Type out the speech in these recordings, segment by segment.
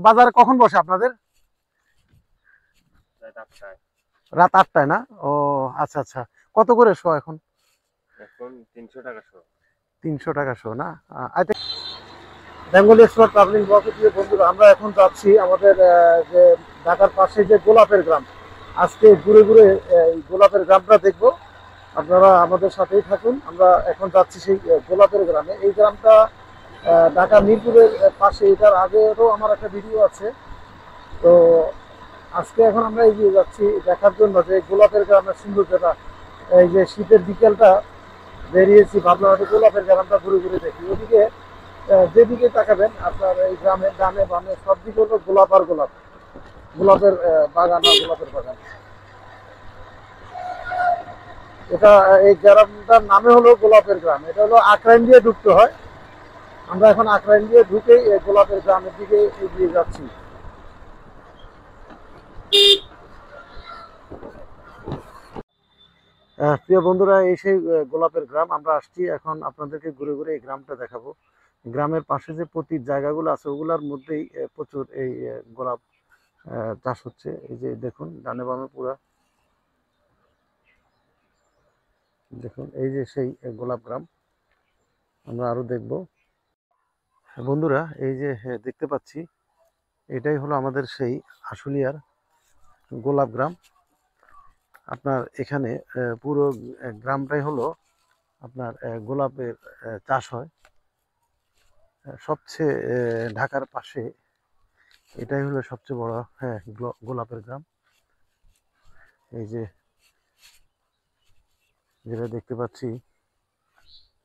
বাজার কখন বসে আপনাদের? রাত 8টায় না? ও আচ্ছা আচ্ছা। কত করে শো এখন? এখন 300 টাকা শো। 300 টাকা শো না? আচ্ছা। বেঙ্গলি এক্সপ্লোর ট্রাভেলিং ব্লগে প্রিয় বন্ধুরা, আমরা এখন যাচ্ছি আমাদের যে ঢাকার পাশে যে গোলাপের গ্রাম। আজকে ঘুরে ঘুরে এই গোলাপের গ্রামটা দেখব। আপনারা আমাদের সাথেই থাকুন। আমরা এখন যাচ্ছি সেই গোলাপের গ্রামে। এই গ্রামটা ঢাকা মিরপুরের পাশে। এটার আগেও আমার একটা ভিডিও আছে। তো আজকে এখন আমরা এগিয়ে যাচ্ছি দেখার জন্য যে গোলাপের গ্রামের সৌন্দর্যটা। এই যে শীতের বিকেলটা বেরিয়েছি, ভাবলাম একটু গোলাপের গ্রামটা ঘুরে ঘুরে দেখি। ওদিকে যেদিকে তাকাবেন আপনার এই গ্রামের ডানে বামে সব দিকে হলো গোলাপ আর গোলাপ, গোলাপের বাগান আর গোলাপের বাগান। এটা এই গ্রামটার নামে হলো গোলাপের গ্রাম। এটা হলো আকরাইন দিয়ে ঢুকতে হয়। আমরা এখন আকরাইন দিয়ে ঢুকেই গোলাপের গ্রামের দিকে এগিয়ে যাচ্ছি। প্রিয় বন্ধুরা, এই সেই গোলাপের গ্রাম। আমরা আসছি এখন আপনাদেরকে ঘুরে ঘুরে এই গ্রামটা দেখাবো। গ্রামের পাশে যে প্রতীক জায়গাগুলো আছে ওগুলোর মধ্যেই প্রচুর এই গোলাপ চাষ হচ্ছে। এই যে দেখুন ডানে বামে পুরা দেখুন, এই যে সেই গোলাপ গ্রাম। আমরা আরো দেখব বন্ধুরা। এই যে দেখতে পাচ্ছি, এটাই হলো আমাদের সেই আশুলিয়ার গোলাপ গ্রাম। আপনার এখানে পুরো গ্রামটাই হলো আপনার গোলাপের চাষ হয়। সবচেয়ে ঢাকার পাশে এটাই হলো সবচেয়ে বড় গোলাপের গ্রাম। এই যে যেটা দেখতে পাচ্ছি,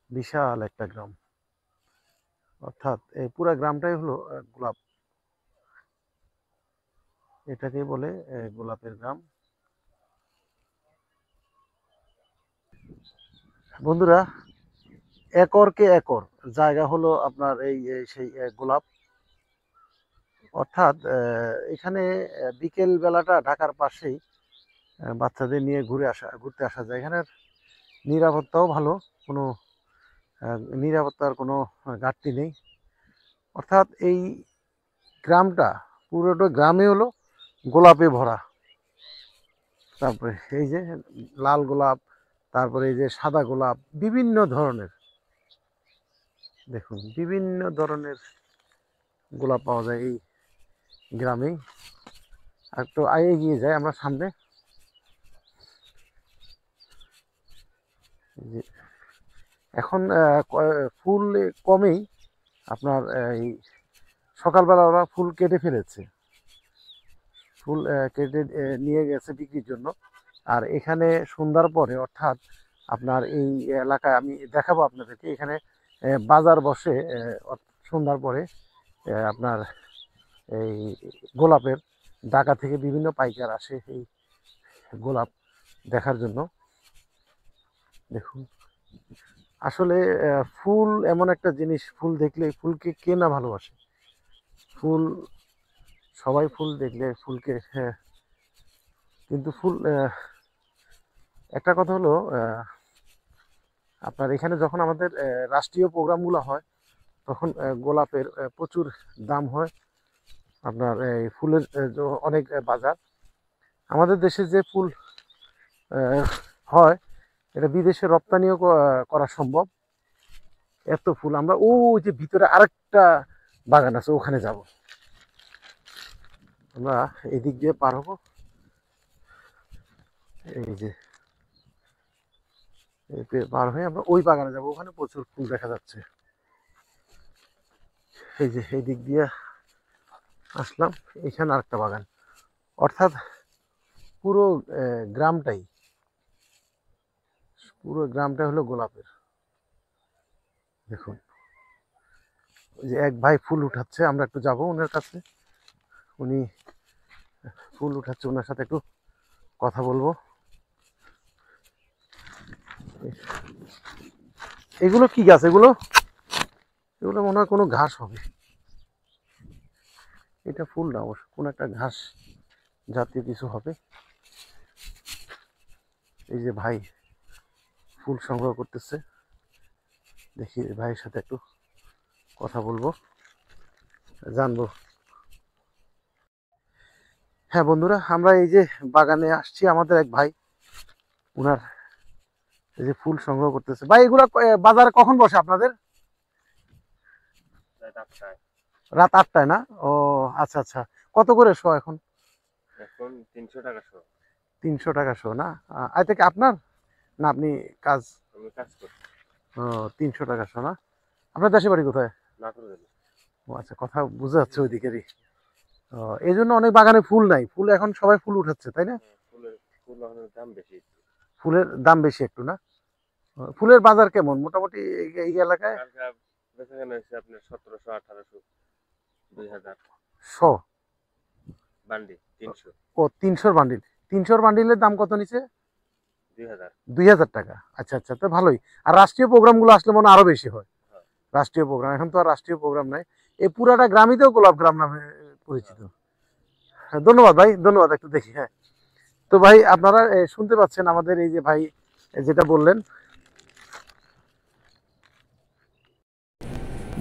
বিশাল একটা গ্রাম। অর্থাৎ এই পুরা গ্রামটাই হলো গোলাপ। এটাকে বলে গোলাপের গ্রাম। বন্ধুরা, একরকে একর জায়গা হলো আপনার এই সেই গোলাপ। অর্থাৎ এখানে বিকেল বেলাটা ঢাকার পাশেই বাচ্চাদের নিয়ে ঘুরতে আসা যায়। এখানের নিরাপত্তাও ভালো, কোনো নিরাপত্তার কোনো ঘাটতি নেই। অর্থাৎ এই গ্রামটা, পুরোটা গ্রামে হলো গোলাপে ভরা। তারপরে এই যে লাল গোলাপ, তারপরে এই যে সাদা গোলাপ, বিভিন্ন ধরনের, দেখুন বিভিন্ন ধরনের গোলাপ পাওয়া যায় এই গ্রামেই। আর একটু এগিয়ে যায় আমরা সামনে। যে এখন ফুল কমেই, আপনার এই সকালবেলা ওরা ফুল কেটে ফেলেছে। ফুল কেটে নিয়ে গেছে বিক্রির জন্য। আর এখানে সন্ধ্যার পরে, অর্থাৎ আপনার এই এলাকায় আমি দেখাবো আপনাদেরকে, এখানে বাজার বসে সন্ধ্যার পরে। আপনার এই গোলাপের ঢাকা থেকে বিভিন্ন পাইকার আসে এই গোলাপ দেখার জন্য। দেখুন, আসলে ফুল এমন একটা জিনিস, ফুল দেখলে, ফুলকে কে না ভালোবাসে। ফুল, সবাই ফুল দেখলে ফুলকে কিন্তু ফুল একটা কথা হলো, আপনার এখানে যখন আমাদের রাষ্ট্রীয় প্রোগ্রামগুলো হয় তখন গোলাপের প্রচুর দাম হয়। আপনার এই ফুলের অনেক বাজার। আমাদের দেশে যে ফুল হয় এটা বিদেশে রপ্তানিও করা সম্ভব। এত ফুল। আমরা ওই যে ভিতরে আরেকটা বাগান আছে, ওখানে যাব। আমরা এদিক দিয়ে পার হবো। এই যে পার হয়ে আমরা ওই বাগানে যাব, ওখানে প্রচুর ফুল দেখা যাচ্ছে। এই যে এই দিক দিয়ে আসলাম, এখানে আরেকটা বাগান। অর্থাৎ পুরো গ্রামটাই, পুরো গ্রামটাই হলো গোলাপের। দেখুন, ওই যে এক ভাই ফুল উঠাচ্ছে, আমরা একটু যাবো ওনার কাছে। উনি ফুল উঠাচ্ছে, ওনার সাথে একটু কথা বলবো। এগুলো কি গাছ? এগুলো এগুলো মনে হয় কোনো ঘাস হবে। এটা ফুল না, অবশ্য কোনো একটা ঘাস জাতীয় কিছু হবে। এই যে ভাই ফুল সংগ্রহ করতেছে, দেখি ভাইয়ের সাথে একটু কথা বলবো, জানবো হ্যাঁ বন্ধুরা, আমরা এই যে বাগানে আসছি, আমাদের এক ভাই উনার এই যে ফুল সংগ্রহ করতেছে। ভাই এগুলা বাজারে কখন বসে আপনাদের? রাত 8টায়। রাত 8টায় না? ও আচ্ছা আচ্ছা। কত করে শো এখন? এখন 300 টাকা শো। 300 টাকা শো না? আই থেকে আপনার না আপনি কাজ? আমি কাজ করি। ও 300 টাকা শো না? আপনার দেশে বাড়ি কোথায়? নাটোর জেলা। ও আচ্ছা, কথা বুঝা যাচ্ছে ওইদিকেরই। ও, এই জন্য অনেক বাগানে ফুল নাই, ফুল এখন সবাই ফুল উঠাচ্ছে তাই না? ফুল এখন দাম বেশি। ফুলের দাম বেশি একটু না? ফুলের বাজার কেমন মোটামুটি এই এলাকায়? কালকে বেচাকেনা হয়েছে আপনার 1700, 1800, 2000 শো? বান্ডি 300, ও 300 বান্ডিল। 300 বান্ডিলের দাম কত নিচে? 2000। 2000 টাকা। আচ্ছা আচ্ছা, তো ভালোই। আর রাষ্ট্রীয় প্রোগ্রামগুলো আসলে মনে হয় আরো বেশি হয়। হ্যাঁ। রাষ্ট্রীয় প্রোগ্রাম, এখন তো আর রাষ্ট্রীয় প্রোগ্রাম নাই। এই পুরাটা গ্রামই তো গোলাপ গ্রাম নামে পরিচিত। হ্যাঁ, ধন্যবাদ ভাই, ধন্যবাদ। একটু দেখি। হ্যাঁ, তো ভাই আপনারা শুনতে পাচ্ছেন আমাদের এই যে ভাই যেটা বললেন।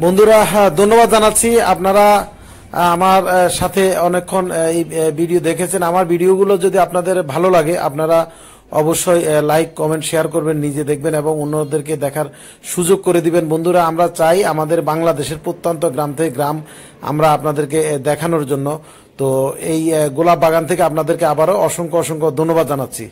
বন্ধুরা, ধন্যবাদ জানাচ্ছি। আপনারা আমার সাথে অনেকক্ষণ এই ভিডিও দেখেছেন। আমার ভিডিওগুলো যদি আপনাদের ভালো লাগে, আপনারা অবশ্যই লাইক, কমেন্ট, শেয়ার করবেন, নিজে দেখবেন এবং অন্যদেরকে দেখার সুযোগ করে দিবেন। বন্ধুরা, আমরা চাই আমাদের বাংলাদেশের প্রত্যন্ত গ্রাম থেকে গ্রাম আমরা আপনাদেরকে দেখানোর জন্য। তো এই গোলাপ বাগান থেকে আপনাদেরকে আবারও অসংখ্য অসংখ্য ধন্যবাদ জানাচ্ছি।